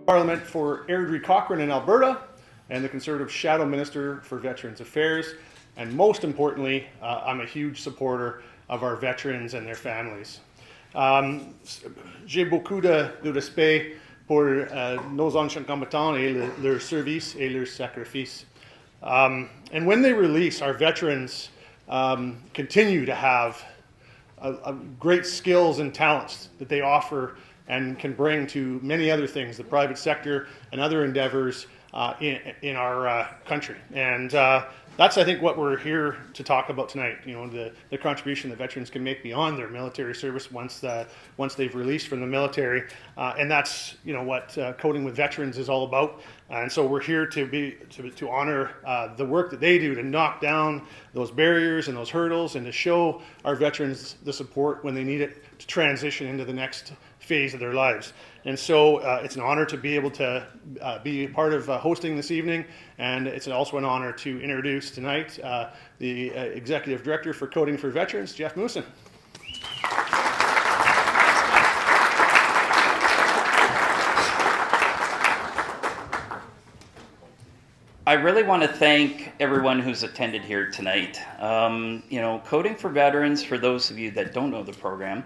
Parliament for Airdrie Cochrane in Alberta, and the Conservative Shadow Minister for Veterans Affairs. And most importantly, I'm a huge supporter of our veterans and their families. J'ai beaucoup de respect pour nos anciens combattants et leur service et leur sacrifice. And when they release, our veterans continue to have great skills and talents that they offer and can bring to many other things, the private sector and other endeavors in our country. And that's, I think, what we're here to talk about tonight, you know, the contribution that veterans can make beyond their military service once they've released from the military. And that's, you know, what Coding with Veterans is all about. And so we're here to honor the work that they do to knock down those barriers and those hurdles and to show our veterans the support when they need it to transition into the next phase of their lives. And so it's an honor to be able to be part of hosting this evening, and it's also an honor to introduce tonight the Executive Director for Coding for Veterans, Jeff Musson. I really want to thank everyone who's attended here tonight. You know, Coding for Veterans, for those of you that don't know the program,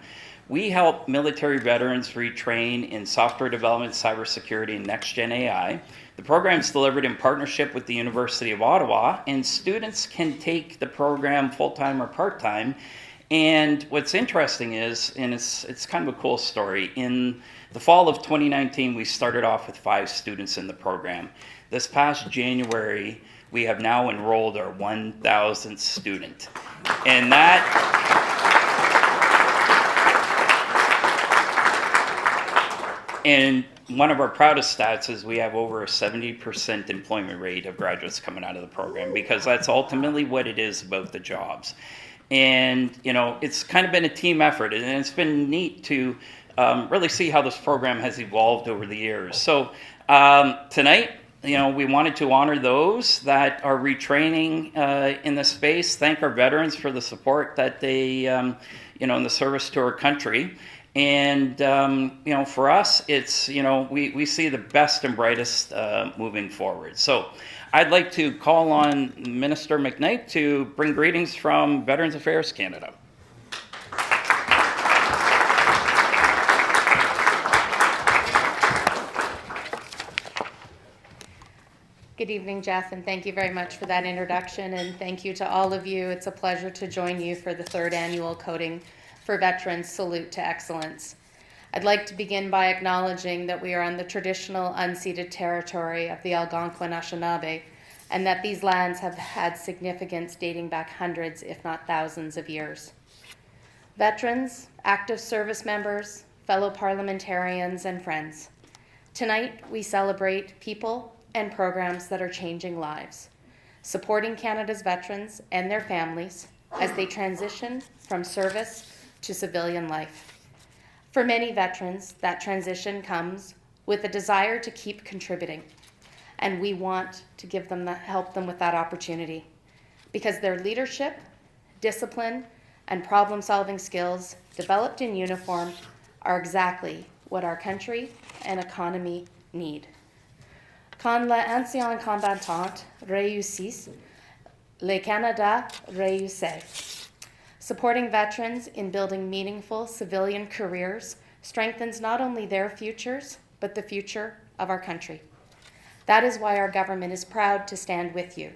we help military veterans retrain in software development, cybersecurity, and next-gen AI. The program is delivered in partnership with the University of Ottawa, and students can take the program full-time or part-time. And what's interesting is, and it's kind of a cool story, in the fall of 2019, we started off with 5 students in the program. This past January, we have now enrolled our 1,000th student. And that... And one of our proudest stats is we have over a 70% employment rate of graduates coming out of the program, because that's ultimately what it is about the jobs. And, you know, it's kind of been a team effort, and it's been neat to really see how this program has evolved over the years. So tonight, you know, we wanted to honor those that are retraining in this space, thank our veterans for the support that they, you know, in the service to our country. And, you know, for us, it's, you know, we see the best and brightest moving forward. So I'd like to call on Minister McKnight to bring greetings from Veterans Affairs Canada. Good evening, Jeff, and thank you very much for that introduction, and thank you to all of you. It's a pleasure to join you for the 3rd annual Coding for Veterans Salute to Excellence. I'd like to begin by acknowledging that we are on the traditional unceded territory of the Algonquin Anishinaabe, and that these lands have had significance dating back hundreds, if not thousands of years. Veterans, active service members, fellow parliamentarians, and friends, tonight we celebrate people and programs that are changing lives, supporting Canada's veterans and their families as they transition from service to civilian life. For many veterans, that transition comes with a desire to keep contributing, and we want to give them help them with that opportunity, because their leadership, discipline, and problem-solving skills developed in uniform are exactly what our country and economy need. Quand les anciens combattants réussissent, le Canada réussit. Supporting veterans in building meaningful civilian careers strengthens not only their futures, but the future of our country. That is why our government is proud to stand with you,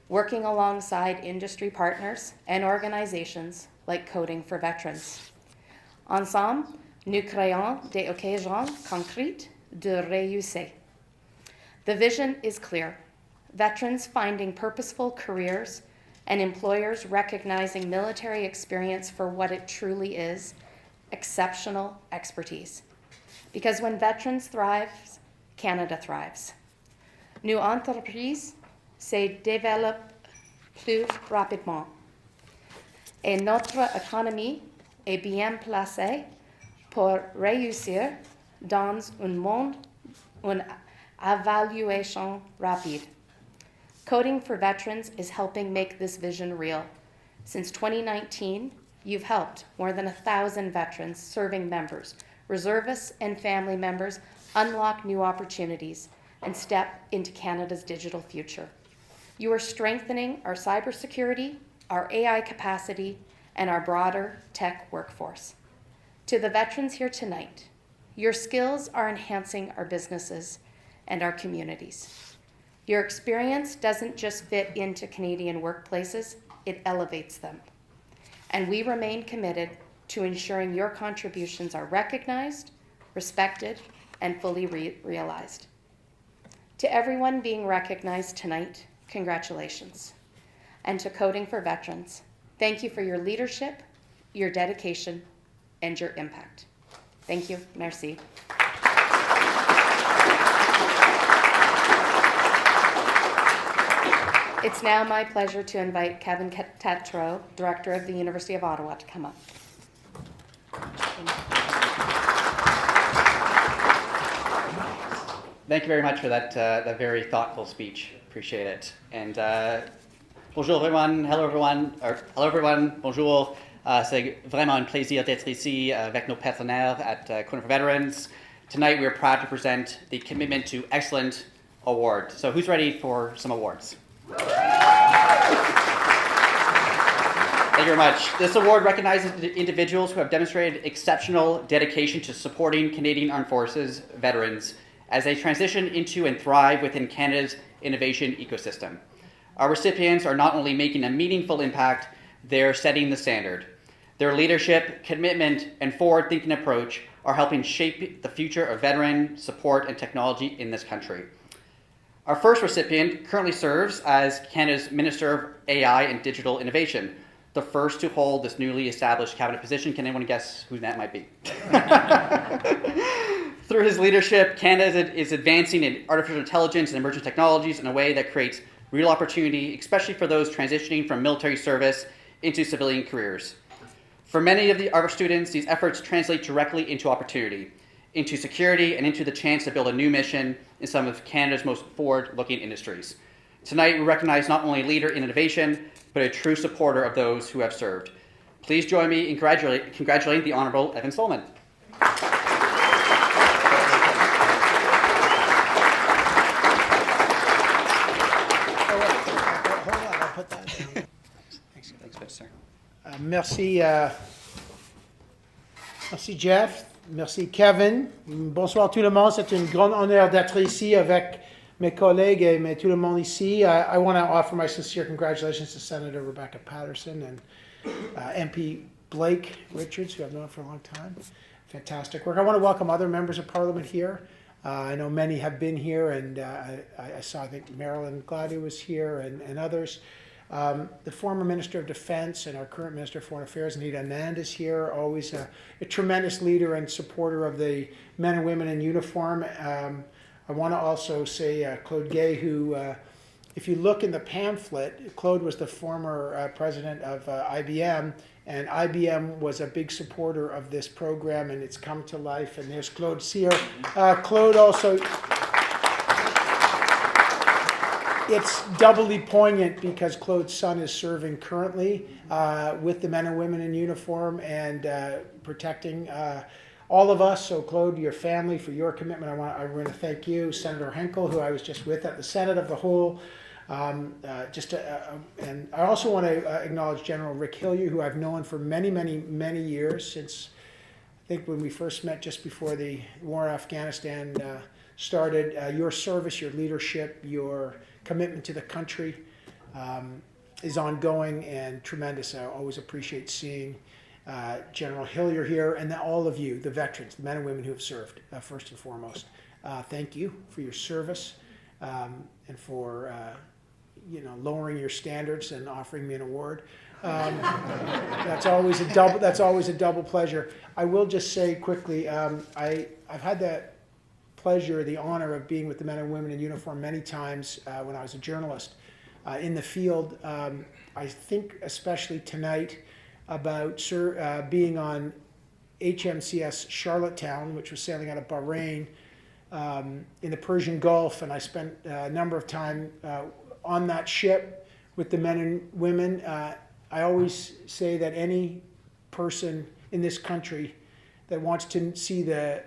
working alongside industry partners and organizations like Coding for Veterans. Ensemble, nous créons des occasions concrètes de réussite. The vision is clear. Veterans finding purposeful careers and employers recognizing military experience for what it truly is, exceptional expertise. Because when veterans thrive, Canada thrives. Nos entreprises se développent plus rapidement, et notre économie est bien placée pour réussir dans un monde une évaluation rapide. Coding for Veterans is helping make this vision real. Since 2019, you've helped more than 1,000 veterans, serving members, reservists, and family members unlock new opportunities, and step into Canada's digital future. You are strengthening our cybersecurity, our AI capacity, and our broader tech workforce. To the veterans here tonight, your skills are enhancing our businesses and our communities. Your experience doesn't just fit into Canadian workplaces, it elevates them. And we remain committed to ensuring your contributions are recognized, respected, and fully realized. To everyone being recognized tonight, congratulations. And to Coding for Veterans, thank you for your leadership, your dedication, and your impact. Thank you. Merci. It's now my pleasure to invite Kevin Tetreault, Director of the University of Ottawa, to come up. Thank you very much for that very thoughtful speech. Appreciate it. And bonjour everyone, hello everyone, bonjour. C'est vraiment un plaisir d'être ici avec nos partenaires at Coding for Veterans. Tonight we are proud to present the Commitment to Excellence Award. So who's ready for some awards? Thank you very much. This award recognizes individuals who have demonstrated exceptional dedication to supporting Canadian Armed Forces veterans as they transition into and thrive within Canada's innovation ecosystem. Our recipients are not only making a meaningful impact, they're setting the standard. Their leadership, commitment, and forward-thinking approach are helping shape the future of veteran support and technology in this country. Our first recipient currently serves as Canada's Minister of AI and Digital Innovation, the first to hold this newly established cabinet position. Can anyone guess who that might be? Through his leadership, Canada is advancing in artificial intelligence and emerging technologies in a way that creates real opportunity, especially for those transitioning from military service into civilian careers. For many of our students, these efforts translate directly into opportunity, into security, and into the chance to build a new mission in some of Canada's most forward-looking industries. Tonight, we recognize not only a leader in innovation, but a true supporter of those who have served. Please join me in congratulating the Honourable Evan Stolman. Merci, merci Jeff, merci Kevin. Bonsoir tout le monde, c'est un grand honneur d'être ici avec mes collègues et tout le monde ici. I want to offer my sincere congratulations to Senator Rebecca Patterson and MP Blake Richards, who I've known for a long time. Fantastic work. I want to welcome other members of Parliament here. I know many have been here, and I saw, I think, Marilyn Glady was here and others. The former Minister of Defense and our current Minister of Foreign Affairs, Anita Anand, is here, always a tremendous leader and supporter of the men and women in uniform. I want to also say Claude Gay, who, if you look in the pamphlet, Claude was the former president of IBM, and IBM was a big supporter of this program, and it's come to life, and there's Claude's here. Claude also... It's doubly poignant because Claude's son is serving currently with the men and women in uniform and protecting all of us. So Claude, your family, for your commitment, I want to thank you. Senator Henkel, who I was just with at the Senate of the Whole. And I also want to acknowledge General Rick Hillier, who I've known for many, many, many years, since I think when we first met just before the war in Afghanistan started. Your service, your leadership, your commitment to the country is ongoing and tremendous. I always appreciate seeing General Hillier here, and all of you, the veterans, the men and women who have served, first and foremost. Thank you for your service and for lowering your standards and offering me an award. That's always a double pleasure. I will just say quickly, I've had the pleasure, the honor of being with the men and women in uniform many times when I was a journalist in the field. I think especially tonight about being on HMCS Charlottetown, which was sailing out of Bahrain in the Persian Gulf, and I spent a number of time on that ship with the men and women. I always say that any person in this country that wants to see the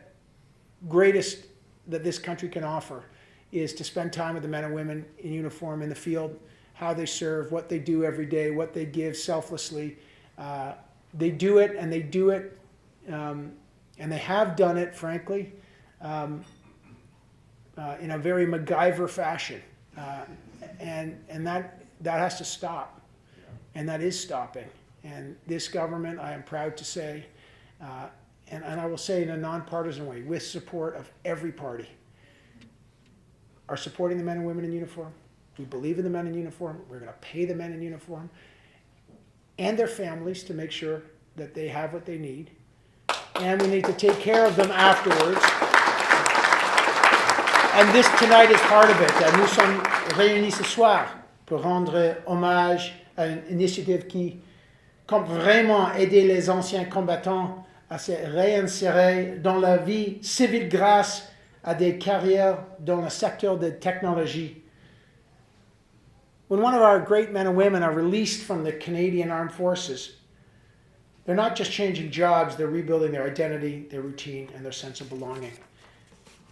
greatest that this country can offer is to spend time with the men and women in uniform in the field, how they serve, what they do every day, what they give selflessly. They do it, and they do it, and they have done it, frankly, in a very MacGyver fashion. And that has to stop, and that is stopping. And this government, I am proud to say, and I will say in a nonpartisan way, with support of every party, are supporting the men and women in uniform. We believe in the men in uniform. We're going to pay the men in uniform and their families to make sure that they have what they need. And we need to take care of them afterwards. And this tonight is part of it. Nous sommes réunis ce soir pour rendre hommage à une initiative qui compte vraiment aider les anciens combattants à se réinsérer dans la vie civile grâce à des carrières dans le secteur de technologie. When one of our great men and women are released from the Canadian Armed Forces, they're not just changing jobs, they're rebuilding their identity, their routine, and their sense of belonging.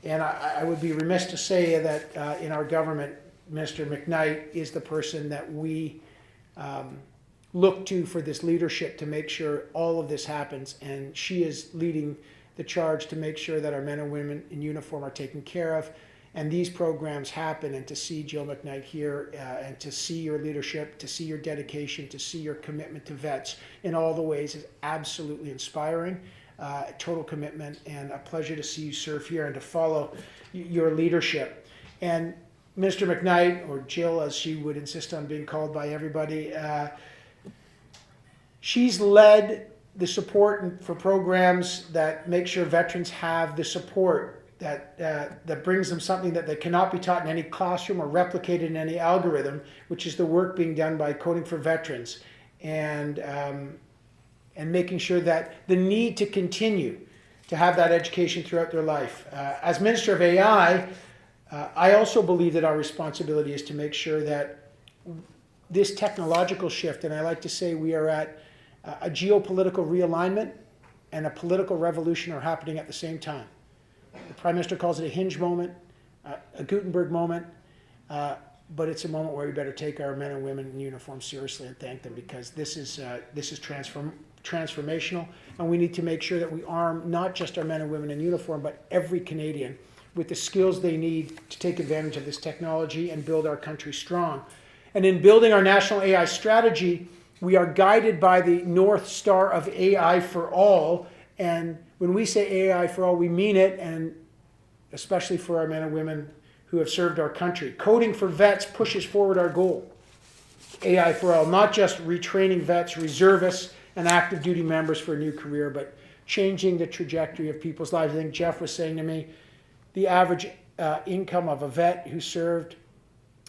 And I would be remiss to say that in our government, Mr. McKnight is the person that we look to for this leadership to make sure all of this happens. And she is leading the charge to make sure that our men and women in uniform are taken care of. And these programs happen, and to see Jill McKnight here and to see your leadership, to see your dedication, to see your commitment to vets in all the ways is absolutely inspiring. Total commitment, and a pleasure to see you serve here and to follow your leadership. And Mr. McKnight, or Jill as she would insist on being called by everybody, she's led the support for programs that make sure veterans have the support that brings them something that they cannot be taught in any classroom or replicated in any algorithm, which is the work being done by Coding for Veterans, and making sure that the need to continue to have that education throughout their life. As Minister of AI, I also believe that our responsibility is to make sure that this technological shift, and I like to say we are at a geopolitical realignment and a political revolution are happening at the same time. The Prime Minister calls it a hinge moment, a Gutenberg moment, but it's a moment where we better take our men and women in uniform seriously and thank them, because this is transformational, and we need to make sure that we arm not just our men and women in uniform, but every Canadian with the skills they need to take advantage of this technology and build our country strong. And in building our national AI strategy, we are guided by the North Star of AI for all. And when we say AI for all, we mean it, and especially for our men and women who have served our country. Coding for Vets pushes forward our goal. AI for all, not just retraining vets, reservists, and active duty members for a new career, but changing the trajectory of people's lives. I think Jeff was saying to me, the average income of a vet who served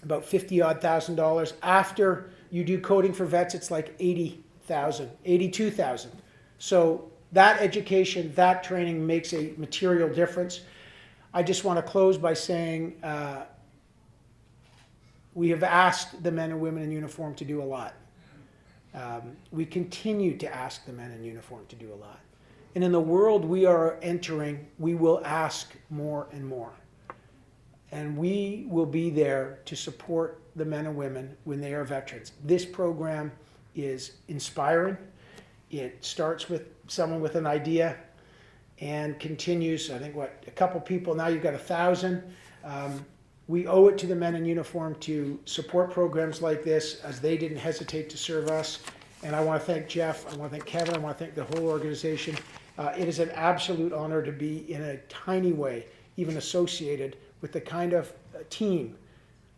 about $50,000. After you do Coding for Vets, it's like $80,000, $82,000. So that education, that training makes a material difference. I just want to close by saying we have asked the men and women in uniform to do a lot. We continue to ask the men in uniform to do a lot. And in the world we are entering, we will ask more and more. And we will be there to support the men and women when they are veterans. This program is inspiring. It starts with someone with an idea and continues, I think, a couple people, now you've got 1,000. We owe it to the men in uniform to support programs like this, as they didn't hesitate to serve us. And I want to thank Jeff, I want to thank Kevin, I want to thank the whole organization. It is an absolute honor to be, in a tiny way, even associated with the kind of team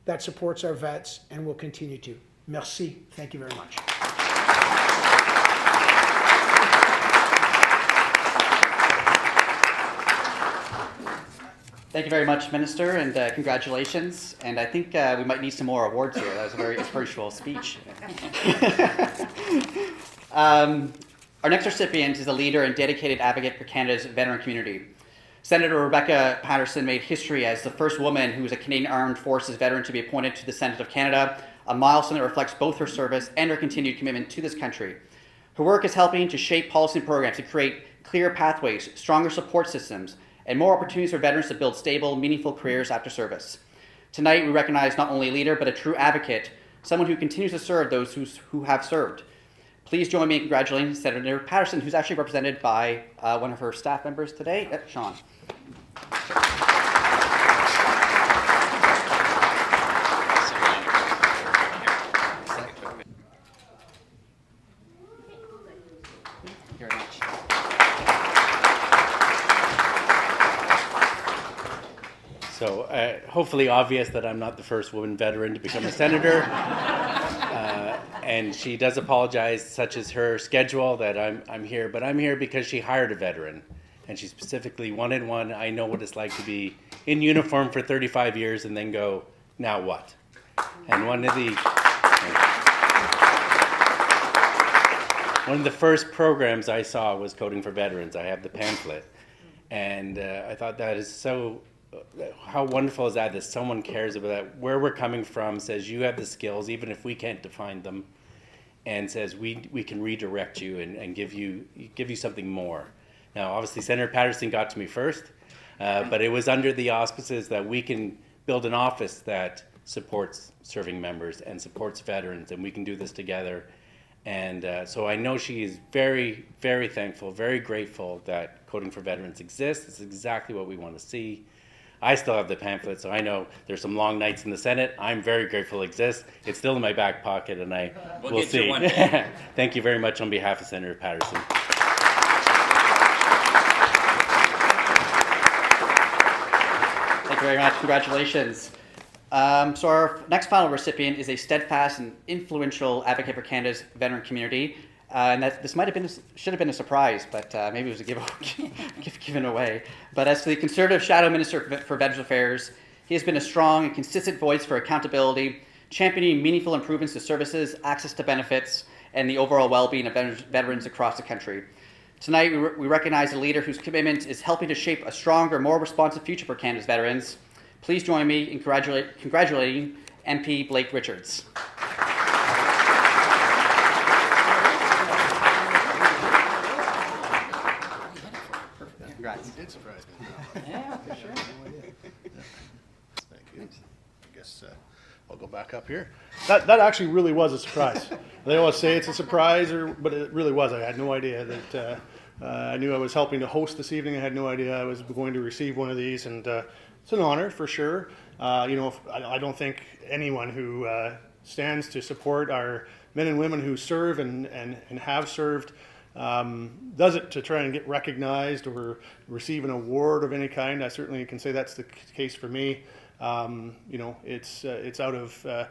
that supports our vets and will continue to. Merci. Thank you very much. Thank you very much, Minister, and congratulations. And I think we might need some more awards here. That was a very inspirational speech. Our next recipient is a leader and dedicated advocate for Canada's veteran community. Senator Rebecca Patterson made history as the first woman who was a Canadian Armed Forces veteran to be appointed to the Senate of Canada, a milestone that reflects both her service and her continued commitment to this country. Her work is helping to shape policy and programs to create clear pathways, stronger support systems, and more opportunities for veterans to build stable, meaningful careers after service. Tonight, we recognize not only a leader, but a true advocate, someone who continues to serve those who have served. Please join me in congratulating Senator Patterson, who's actually represented by one of her staff members today, Shawn. Thank you very much. So hopefully obvious that I'm not the first woman veteran to become a senator. And she does apologize, such as her schedule, that I'm here. But I'm here because she hired a veteran. And she specifically wanted one. I know what it's like to be in uniform for 35 years and then go, now what? And one of the first programs I saw was Coding for Veterans. I have the pamphlet. And I thought that is so... how wonderful is that someone cares about that, where we're coming from, says you have the skills, even if we can't define them, and says we can redirect you and give you something more. Now, obviously, Senator Patterson got to me first, but it was under the auspices that we can build an office that supports serving members and supports veterans, and we can do this together. And so I know she is very, very thankful, very grateful that Coding for Veterans exists. It's exactly what we want to see. I still have the pamphlet, so I know there's some long nights in the Senate. I'm very grateful it exists. It's still in my back pocket, and we'll see. You one. Thank you very much on behalf of Senator Patterson. Thank you very much. Congratulations. So our next final recipient is a steadfast and influential advocate for Canada's veteran community. And that this might have been should have been a surprise, but maybe it was a given away. But as to the Conservative Shadow Minister for Veterans Affairs, he has been a strong and consistent voice for accountability, championing meaningful improvements to services, access to benefits, and the overall well-being of veterans across the country. Tonight, we recognize a leader whose commitment is helping to shape a stronger, more responsive future for Canada's veterans. Please join me in congratulating MP Blake Richards. Congrats. You did surprise me. Yeah, for sure. Thank you. I guess I'll go back up here. That actually really was a surprise. They always say it's a surprise, but it really was. I had no idea that. I knew I was helping to host this evening. I had no idea I was going to receive one of these, and it's an honor for sure. I don't think anyone who stands to support our men and women who serve and have served does it to try and get recognized or receive an award of any kind. I certainly can say that's the case for me. It's out of a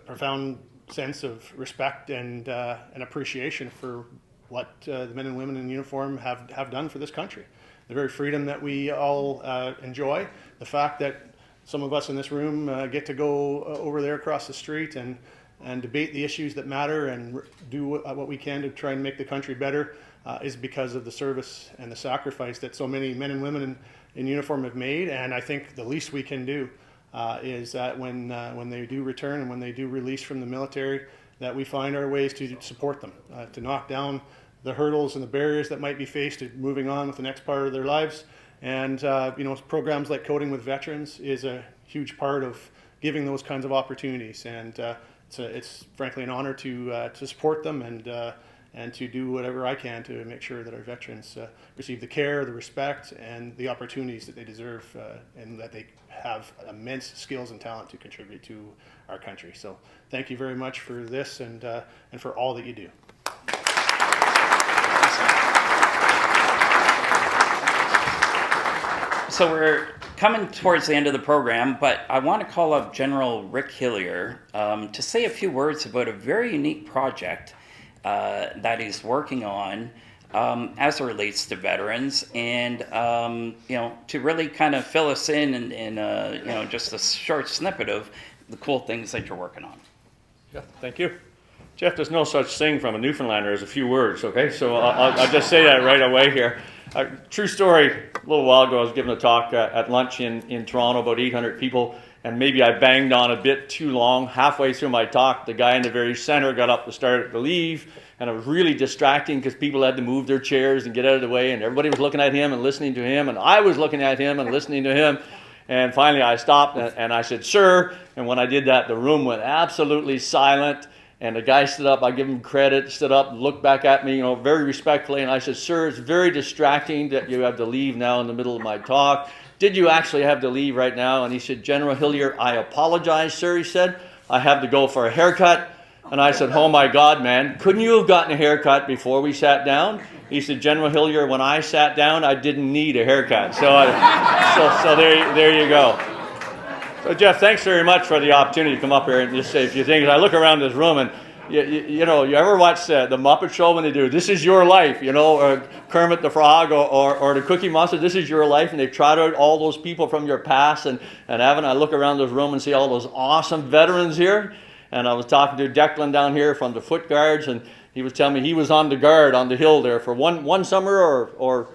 profound sense of respect and appreciation for what the men and women in uniform have done for this country. The very freedom that we all enjoy, the fact that some of us in this room get to go over there across the street and debate the issues that matter and do what we can to try and make the country better is because of the service and the sacrifice that so many men and women in uniform have made. And I think the least we can do is that when they do return and when they do release from the military, that we find our ways to support them, to knock down the hurdles and the barriers that might be faced to moving on with the next part of their lives. And programs like Coding with Veterans is a huge part of giving those kinds of opportunities. And it's frankly an honor to support them and to do whatever I can to make sure that our veterans receive the care, the respect, and the opportunities that they deserve, and that they have immense skills and talent to contribute to our country. So thank you very much for this and for all that you do. So we're coming towards the end of the program, but I want to call up General Rick Hillier to say a few words about a very unique project that he's working on as it relates to veterans, and to really kind of fill us in just a short snippet of the cool things that you're working on. Yeah, thank you. Jeff, there's no such thing from a Newfoundlander as a few words, okay? So I'll just say that right away here. True story, a little while ago I was giving a talk at lunch in Toronto, about 800 people, and maybe I banged on a bit too long. Halfway through my talk, the guy in the very center got up to start to leave, and it was really distracting because people had to move their chairs and get out of the way, and everybody was looking at him and listening to him, and I was looking at him and listening to him. And finally I stopped and I said, "Sir," and when I did that, the room went absolutely silent. And the guy stood up, I give him credit, stood up, looked back at me, very respectfully, and I said, "Sir, it's very distracting that you have to leave now in the middle of my talk. Did you actually have to leave right now?" And he said, "General Hillier, I apologize, sir," he said. "I have to go for a haircut." And I said, "Oh my God, man, couldn't you have gotten a haircut before we sat down?" He said, "General Hillier, when I sat down, I didn't need a haircut." So there you go. So Jeff, thanks very much for the opportunity to come up here and just say a few things. I look around this room and you ever watch the Muppet Show when they do "This Is Your Life," or Kermit the Frog or the Cookie Monster, "This Is Your Life," and they trot out all those people from your past, and I look around this room and see all those awesome veterans here. And I was talking to Declan down here from the Foot Guards, and he was telling me he was on the guard on the hill there for one summer or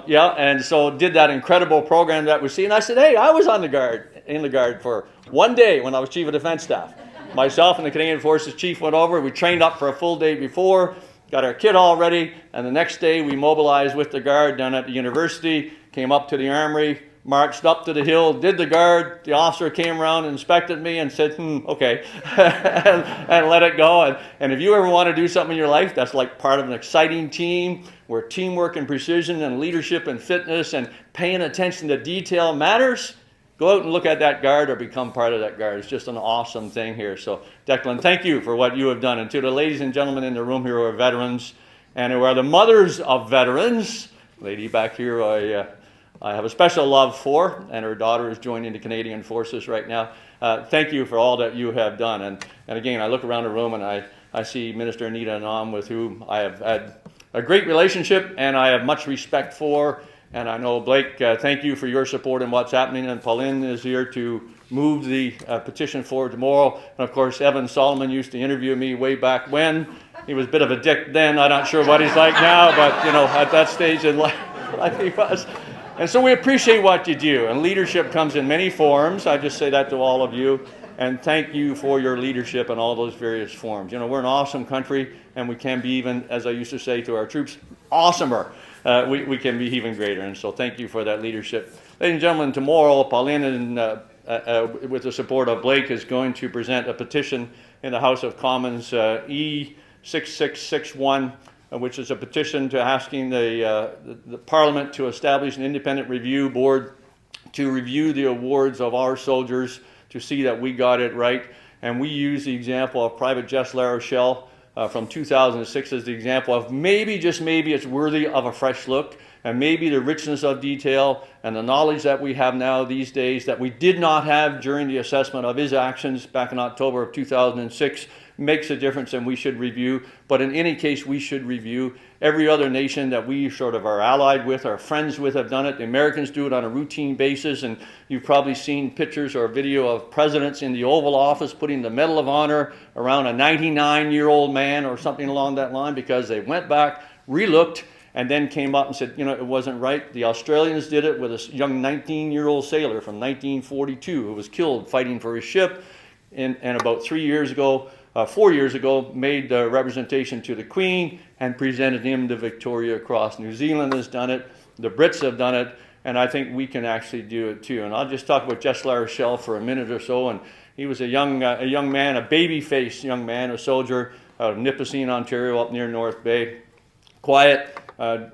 yeah, and so did that incredible program that we see. And I said, "Hey, I was in the guard for one day when I was Chief of Defence Staff. Myself and the Canadian Forces Chief went over. We trained up for a full day before, got our kit all ready, and the next day we mobilized with the guard down at the university, came up to the armory, marched up to the hill, did the guard. The officer came around, inspected me, and said, okay, and let it go. And if you ever want to do something in your life that's like part of an exciting team, where teamwork and precision and leadership and fitness and paying attention to detail matters, go out and look at that guard or become part of that guard. It's just an awesome thing here. So, Declan, thank you for what you have done. And to the ladies and gentlemen in the room here who are veterans and who are the mothers of veterans, lady back here, I have a special love for, and her daughter is joining the Canadian Forces right now. Thank you for all that you have done. And again, I look around the room and I see Minister Anita Anand, with whom I have had a great relationship and I have much respect for. And I know, Blake, thank you for your support in what's happening. And Pauline is here to move the petition forward tomorrow. And of course, Evan Solomon used to interview me way back when. He was a bit of a dick then. I'm not sure what he's like now, but at that stage in life he was. And so we appreciate what you do. And leadership comes in many forms. I just say that to all of you. And thank you for your leadership in all those various forms. We're an awesome country, and we can be even, as I used to say to our troops, awesomer. We can be even greater. And so thank you for that leadership. Ladies and gentlemen, tomorrow, Pauline, with the support of Blake, is going to present a petition in the House of Commons, E6661, which is a petition to asking the Parliament to establish an independent review board to review the awards of our soldiers to see that we got it right. And we use the example of Private Jess La Rochelle from 2006 as the example of maybe, just maybe, it's worthy of a fresh look, and maybe the richness of detail and the knowledge that we have now these days that we did not have during the assessment of his actions back in October of 2006 makes a difference, and we should review. But in any case, we should review. Every other nation that we sort of are allied with, are friends with, have done it. The Americans do it on a routine basis, and you've probably seen pictures or video of presidents in the Oval Office putting the Medal of Honor around a 99-year-old man or something along that line, because they went back, relooked, and then came up and said, it wasn't right. The Australians did it with a young 19-year-old sailor from 1942 who was killed fighting for his ship, and about 4 years ago, made the representation to the Queen and presented him the Victoria Cross. New Zealand has done it, the Brits have done it, and I think we can actually do it too. And I'll just talk about Jess La Rochelle for a minute or so. And he was a young man, a baby-faced young man, a soldier out of Nipissing, Ontario, up near North Bay. Quiet,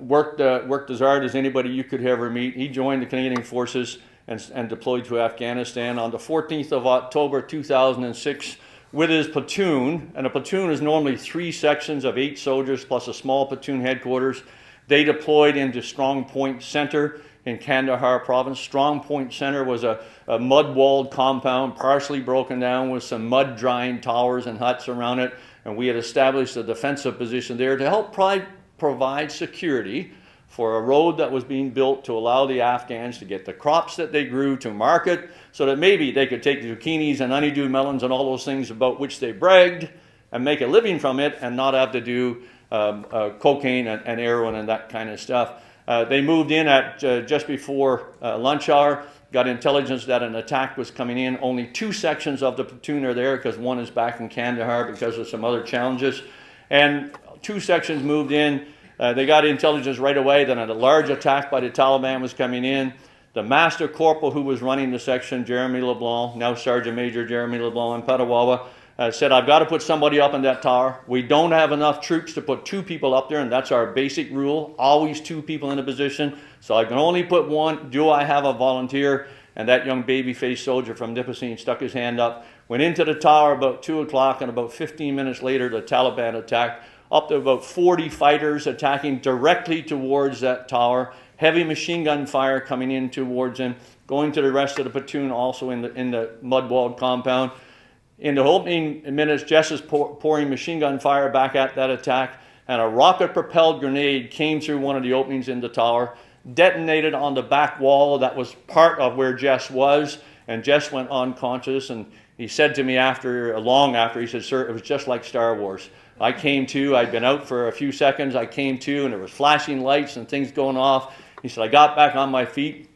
worked as hard as anybody you could ever meet. He joined the Canadian Forces and deployed to Afghanistan on the 14th of October 2006 with his platoon. And a platoon is normally 3 sections of 8 soldiers plus a small platoon headquarters. They deployed into Strong Point Center in Kandahar province. Strong Point Center was a mud-walled compound, partially broken down with some mud-drying towers and huts around it. And we had established a defensive position there to help provide security for a road that was being built to allow the Afghans to get the crops that they grew to market, so that maybe they could take zucchinis and honeydew melons and all those things about which they bragged and make a living from it, and not have to do cocaine and heroin and that kind of stuff. They moved in at just before lunch hour, got intelligence that an attack was coming in. Only 2 sections of the platoon are there because one is back in Kandahar because of some other challenges. And 2 sections moved in. They got intelligence right away that a large attack by the Taliban was coming in. The Master Corporal who was running the section, Jeremy LeBlanc, now Sergeant Major Jeremy LeBlanc in Petawawa, said, I've got to put somebody up in that tower. We don't have enough troops to put 2 people up there, and that's our basic rule, always 2 people in a position. So I can only put 1. Do I have a volunteer? And that young baby-faced soldier from Nipissing stuck his hand up, went into the tower about 2 o'clock, and about 15 minutes later, the Taliban attacked. Up to about 40 fighters attacking directly towards that tower. Heavy machine gun fire coming in towards him, going to the rest of the platoon also in the mud-walled compound. In the opening minutes, Jess is pouring machine gun fire back at that attack, and a rocket-propelled grenade came through one of the openings in the tower, detonated on the back wall that was part of where Jess was, and Jess went unconscious. And he said to me long after, he said, sir, it was just like Star Wars. I came to, I'd been out for a few seconds, I came to, and there was flashing lights and things going off. He said, I got back on my feet.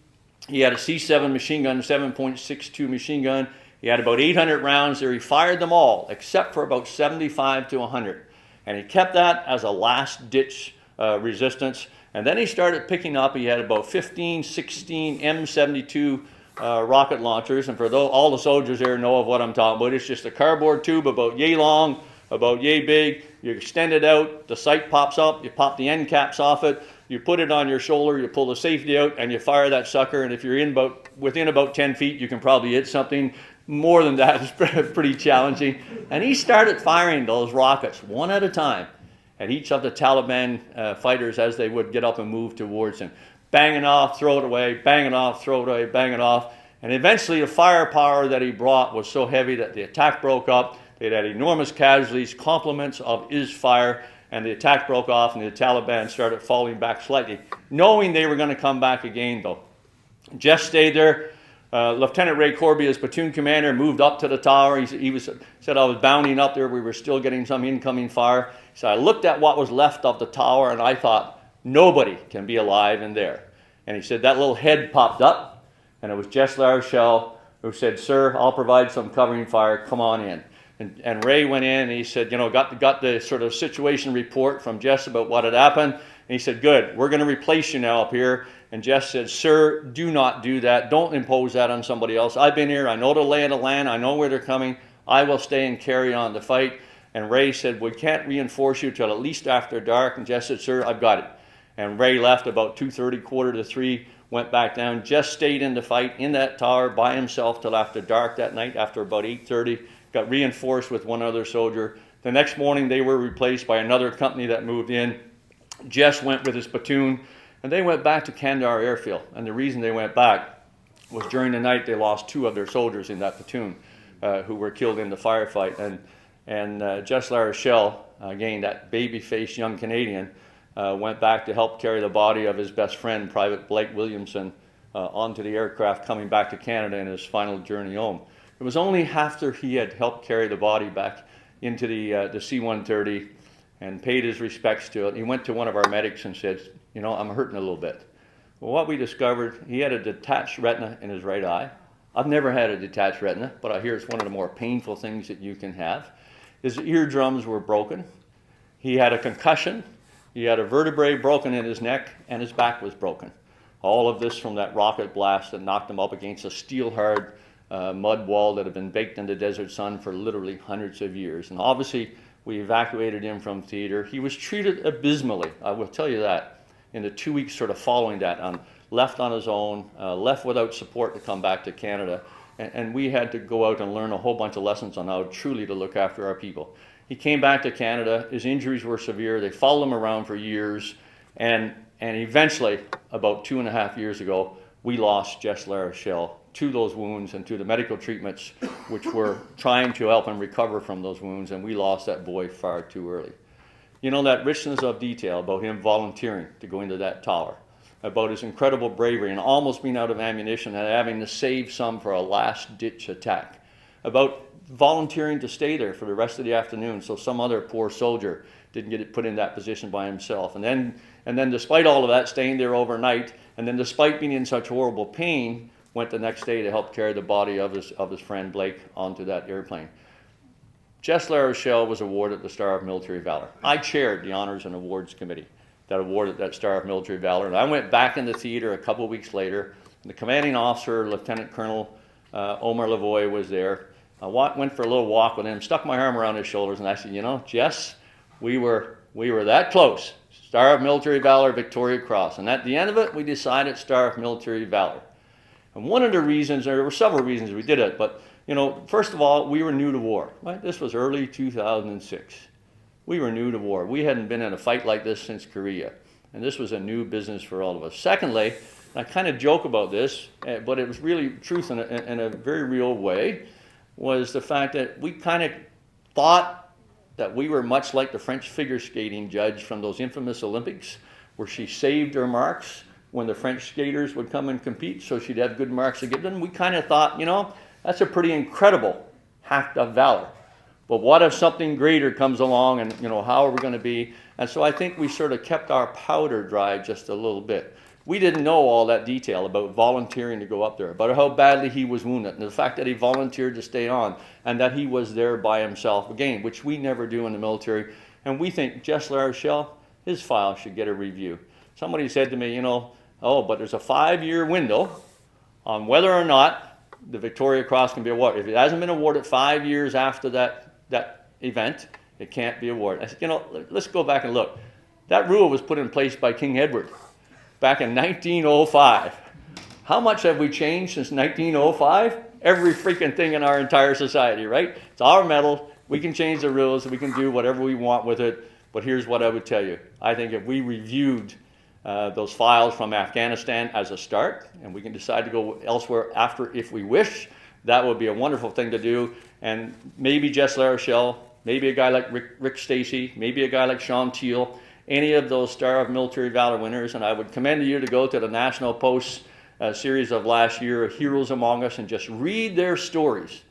He had a C7 machine gun, 7.62 machine gun. He had about 800 rounds there. He fired them all, except for about 75 to 100. And he kept that as a last-ditch resistance. And then he started picking up, he had about 15, 16 M72 rocket launchers. And for all the soldiers there know of what I'm talking about, it's just a cardboard tube about yay long, about yay big. You extend it out, the sight pops up, you pop the end caps off it, you put it on your shoulder, you pull the safety out, and you fire that sucker. And if you're within about 10 feet, you can probably hit something. More than that is pretty challenging. And he started firing those rockets one at a time at each of the Taliban fighters as they would get up and move towards him. Bang it off, throw it away, bang it off, throw it away, bang it off. And eventually the firepower that he brought was so heavy that the attack broke up. They'd had enormous casualties, compliments of his fire, and the attack broke off and the Taliban started falling back slightly, knowing they were going to come back again though. Jess stayed there. Lieutenant Ray Corby, as platoon commander, moved up to the tower. He said I was bounding up there. We were still getting some incoming fire. So I looked at what was left of the tower and I thought, nobody can be alive in there. And he said that little head popped up and it was Jess Larochelle who said, sir, I'll provide some covering fire. Come on in. And Ray went in and he said, got the sort of situation report from Jess about what had happened. And he said, good, we're going to replace you now up here. And Jess said, sir, do not do that. Don't impose that on somebody else. I've been here. I know the lay of the land. I know where they're coming. I will stay and carry on the fight. And Ray said, we can't reinforce you till at least after dark. And Jess said, sir, I've got it. And Ray left about 2:30, 2:45, went back down. Jess stayed in the fight in that tower by himself till after dark that night, after about 8:30. Got reinforced with one other soldier. The next morning, they were replaced by another company that moved in. Jess went with his platoon. And they went back to Kandahar Airfield. And the reason they went back was during the night they lost 2 of their soldiers in that platoon who were killed in the firefight. And Jess Larochelle, again, that baby-faced young Canadian, went back to help carry the body of his best friend, Private Blake Williamson, onto the aircraft coming back to Canada in his final journey home. It was only after he had helped carry the body back into the C-130 and paid his respects to it. He went to one of our medics and said, I'm hurting a little bit. Well, what we discovered, he had a detached retina in his right eye. I've never had a detached retina, but I hear it's one of the more painful things that you can have. His eardrums were broken. He had a concussion. He had a vertebrae broken in his neck, and his back was broken. All of this from that rocket blast that knocked him up against a steel-hard mud wall that had been baked in the desert sun for literally hundreds of years. And obviously, we evacuated him from theater. He was treated abysmally, I will tell you that, in the 2 weeks sort of following that, left on his own, left without support to come back to Canada. And we had to go out and learn a whole bunch of lessons on how truly to look after our people. He came back to Canada. His injuries were severe. They followed him around for years. And eventually, about 2.5 years ago, we lost Jess Larochelle to those wounds and to the medical treatments which were trying to help him recover from those wounds. And we lost that boy far too early. That richness of detail about him volunteering to go into that tower, about his incredible bravery and almost being out of ammunition and having to save some for a last-ditch attack, about volunteering to stay there for the rest of the afternoon so some other poor soldier didn't get put in that position by himself. And then despite all of that, staying there overnight, and then despite being in such horrible pain, went the next day to help carry the body of his friend Blake onto that airplane. Jess La Rochelle was awarded the Star of Military Valor. I chaired the Honors and Awards Committee that awarded that Star of Military Valor. And I went back in the theater a couple of weeks later. The commanding officer, Lieutenant Colonel Omar Lavoie, was there. I went for a little walk with him, stuck my arm around his shoulders, and I said, you know, Jess, we were that close. Star of Military Valor, Victoria Cross. And at the end of it, we decided Star of Military Valor. And one of the reasons, there were several reasons we did it, but you know, first of all, we were new to war. Right? This was early 2006. We were new to war. We hadn't been in a fight like this since Korea. And this was a new business for all of us. Secondly, I kind of joke about this, but it was really truth in a very real way, was the fact that we kind of thought that we were much like the French figure skating judge from those infamous Olympics, where she saved her marks when the French skaters would come and compete, so she'd have good marks to give them. We kind of thought, you know, that's a pretty incredible act of valor. But what if something greater comes along, and you know, how are we going to be? And so I think we sort of kept our powder dry just a little bit. We didn't know all that detail about volunteering to go up there, about how badly he was wounded, and the fact that he volunteered to stay on, and that he was there by himself again, which we never do in the military. And we think Jess La Rochelle, his file should get a review. Somebody said to me, you know, oh, but there's a 5-year window on whether or not the Victoria Cross can be awarded. If it hasn't been awarded 5 years after that event, it can't be awarded. I said, you know, let's go back and look. That rule was put in place by King Edward back in 1905. How much have we changed since 1905? Every freaking thing in our entire society, right? It's our medal. We can change the rules. We can do whatever we want with it. But here's what I would tell you. I think if we reviewed those files from Afghanistan as a start, and we can decide to go elsewhere after if we wish, that would be a wonderful thing to do. And maybe Jess La Rochelle, maybe a guy like Rick Stacey, maybe a guy like Shawn, any of those Star of Military Valor winners. And I would commend you to go to the National Post series of last year, Heroes Among Us, and just read their stories.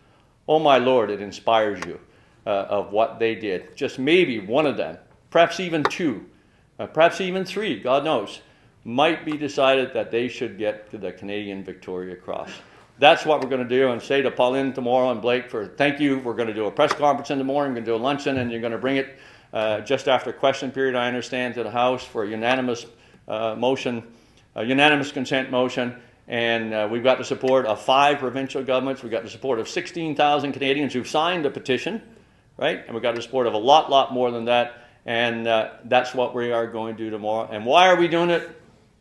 Oh my Lord, it inspires you of what they did. Just maybe one of them, perhaps even two, perhaps even three, God knows, might be decided that they should get to the Canadian Victoria Cross. That's what we're going to do, and say to Pauline tomorrow and Blake for thank you. We're going to do a press conference in the morning, we're going to do a luncheon, and you're going to bring it just after question period, I understand, to the House for a unanimous motion, a unanimous consent motion. And we've got the support of 5 provincial governments. We've got the support of 16,000 Canadians who've signed the petition, right? And we've got the support of a lot more than that. And that's what we are going to do tomorrow. And why are we doing it?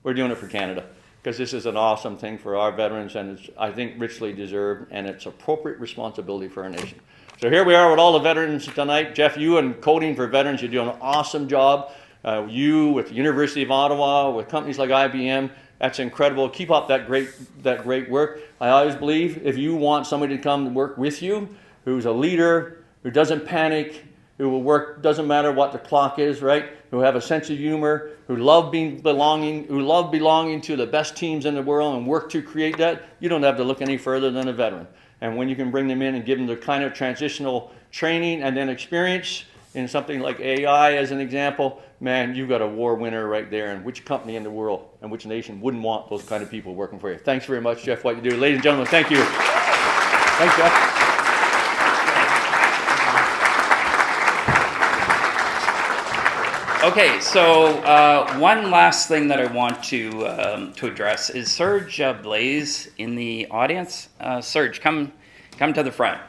We're doing it for Canada, because this is an awesome thing for our veterans, and it's, I think, richly deserved, and it's appropriate responsibility for our nation. So here we are with all the veterans tonight. Jeff, you and Coding for Veterans, you're doing an awesome job. You with the University of Ottawa, with companies like IBM, that's incredible. Keep up that great work. I always believe if you want somebody to come and work with you, who's a leader, who doesn't panic, who will work, doesn't matter what the clock is, right? Who have a sense of humor, who love belonging to the best teams in the world and work to create that, you don't have to look any further than a veteran. And when you can bring them in and give them the kind of transitional training and then experience in something like AI as an example, man, you've got a war winner right there. And which company in the world and which nation wouldn't want those kind of people working for you? Thanks very much, Jeff, what you do. Ladies and gentlemen, thank you. Thanks, Jeff. Okay, so one last thing that I want to address is Serge Blais in the audience. Serge, come to the front.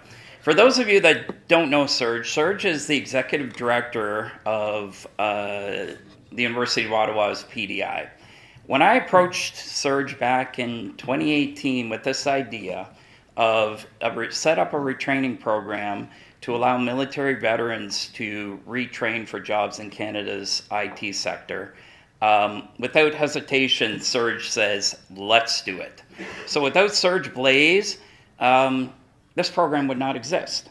For those of you that don't know Serge, Serge is the executive director of the University of Ottawa's PDI. When I approached Serge back in 2018 with this idea of set up a retraining program to allow military veterans to retrain for jobs in Canada's IT sector, without hesitation, Serge says, let's do it. So without Serge Blais, this program would not exist.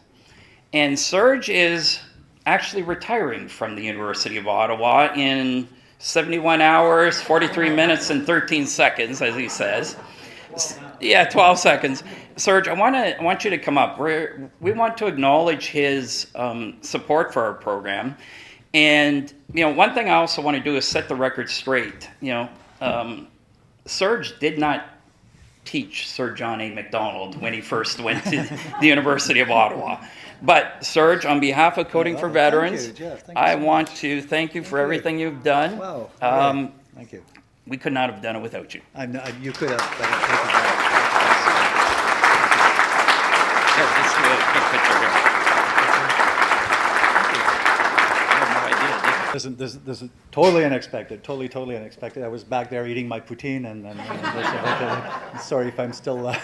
And Serge is actually retiring from the University of Ottawa in 71 hours, 43 minutes, and 13 seconds, as he says. Yeah, 12 seconds. Serge, I want you to come up. We want to acknowledge his support for our program. And, one thing I also want to do is set the record straight. Serge did not teach Sir John A. Macdonald when he first went to the University of Ottawa. But Serge, on behalf of Coding for Veterans, Thank you, Jeff. Thank you I so want much. to thank you for you. everything you've done. Wow. Okay. Thank you. We could not have done it without you. You could have. But thank you. Here, let's do a quick picture here. I had no idea, did you? This is totally unexpected. Totally unexpected. I was back there eating my poutine, and sorry if I'm still.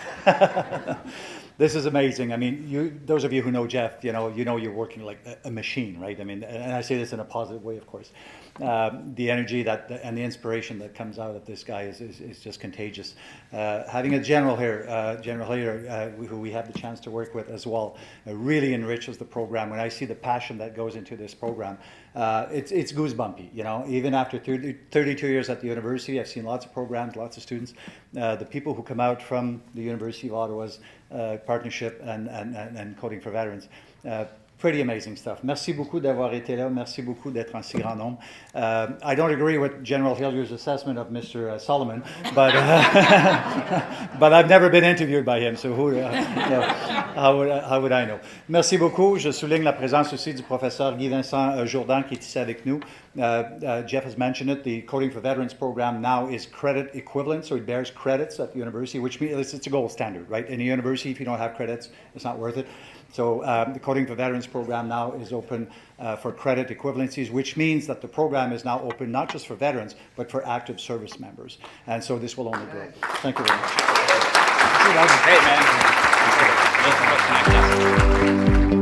This is amazing. I mean, those of you who know Jeff, you know you're working like a machine, right? I mean, and I say this in a positive way, of course. The energy and the inspiration that comes out of this guy is just contagious. Having a general here, General Hillier, who we have the chance to work with as well, really enriches the program. When I see the passion that goes into this program, it's goosebumpy. Even after 32 years at the university, I've seen lots of programs, lots of students. The people who come out from the University of Ottawa's partnership and Coding for Veterans. Pretty amazing stuff. Merci beaucoup d'avoir été là. Merci beaucoup d'être en si grand nombre. I don't agree with General Hillier's assessment of Mr. Solomon, but but I've never been interviewed by him, so how would I know? Merci beaucoup. Je souligne la présence aussi du professeur Guy Vincent Jourdan qui est ici avec nous. Jeff has mentioned it. The Coding for Veterans program now is credit equivalent, so it bears credits at the university, which means it's a gold standard, right? In a university, if you don't have credits, it's not worth it. So the Coding for Veterans program now is open for credit equivalencies, which means that the program is now open not just for veterans, but for active service members. And so this will only grow. Thank you very much. Hey, man. Let's connect us.